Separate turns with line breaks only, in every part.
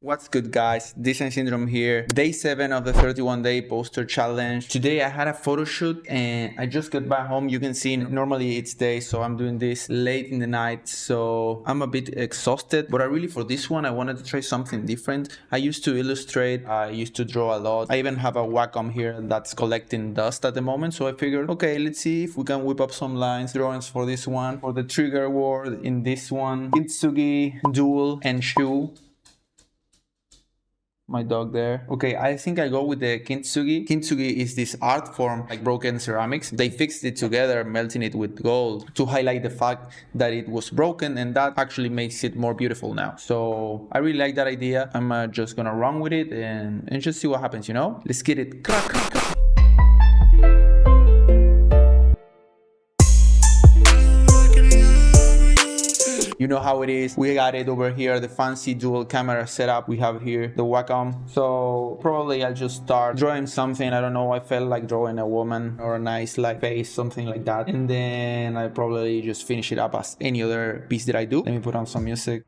What's good, guys? Design Syndrome here. Day 7 of the 31-day poster challenge. Today I had a photo shoot and I just got back home. You can see normally it's day, so I'm doing this late in the night, so I'm a bit exhausted. But for this one I wanted to try something different. I used to illustrate, I used to draw a lot. I even have a Wacom here that's collecting dust at the moment, so I figured, okay, let's see if we can whip up some lines, drawings for this one. For the trigger word in this one, Kintsugi, Duel, and Shoe. My dog there. Okay, I think I go with the Kintsugi. Kintsugi is this art form like broken ceramics. They fixed it together, melting it with gold to highlight the fact that it was broken, and that actually makes it more beautiful now. So I really like that idea. I'm just gonna run with it and just see what happens, you know? Let's get it. You know how it is. We got it over here, the fancy dual camera setup we have here, the Wacom. So probably I'll just start drawing something. I don't know, I felt like drawing a woman or a nice like face, something like that. And then I probably just finish it up as any other piece that I do. Let me put on some music.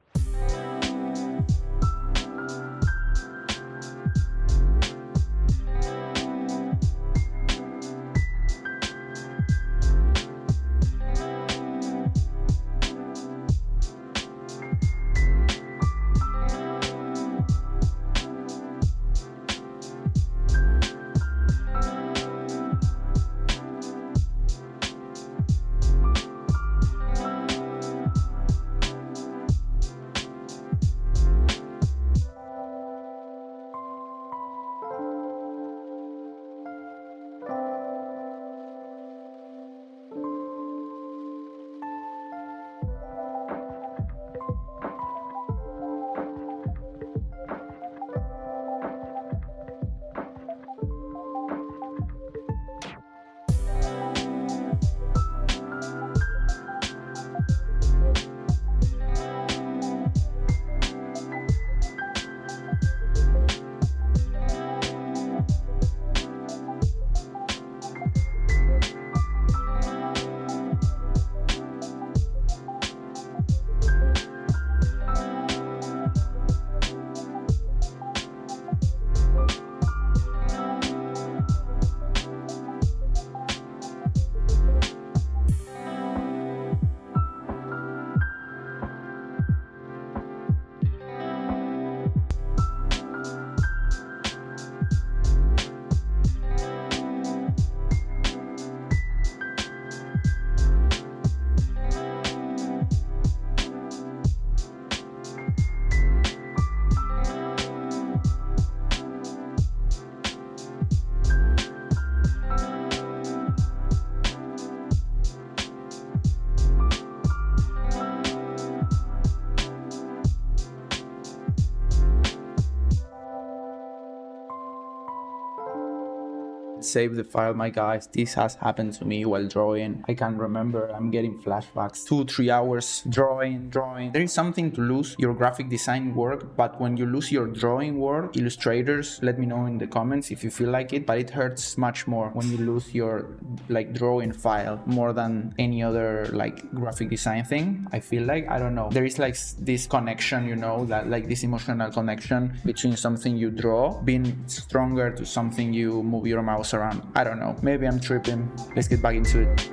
Save the file, my guys. This has happened to me while drawing. I can't remember. I'm getting flashbacks. 2-3 hours drawing. There is something to lose your graphic design work, but when you lose your drawing work, illustrators, let me know in the comments if you feel like it, but it hurts much more when you lose your like drawing file more than any other like graphic design thing. I feel like, I don't know, there is like this connection, you know, that like this emotional connection between something you draw being stronger to something you move your mouse around. I don't know, maybe I'm tripping. Let's get back into it.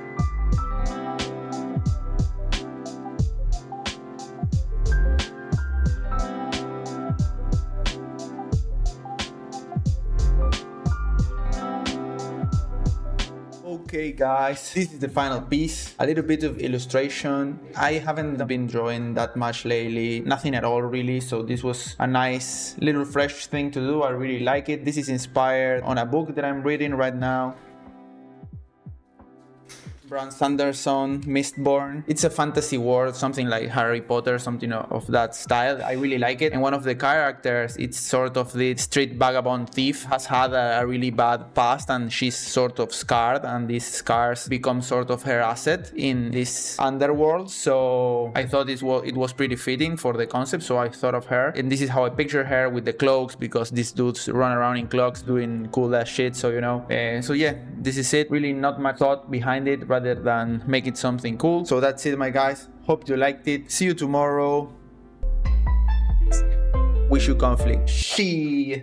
Okay guys, this is the final piece. A little bit of illustration. I haven't been drawing that much lately, nothing at all really, so this was a nice little fresh thing to do. I really like it. This is inspired on a book that I'm reading right now. Brand Sanderson, Mistborn. It's a fantasy world, something like Harry Potter, something of that style. I really like it. And one of the characters, it's sort of the street vagabond thief, has had a really bad past and she's sort of scarred, and these scars become sort of her asset in this underworld. So I thought it was pretty fitting for the concept, so I thought of her. And this is how I picture her with the cloaks, because these dudes run around in cloaks doing cool ass shit, so you know. So yeah, this is it. Really not much thought behind it, rather than make it something cool. So that's it, my guys. Hope you liked it. See you tomorrow. We wish you conflict. She.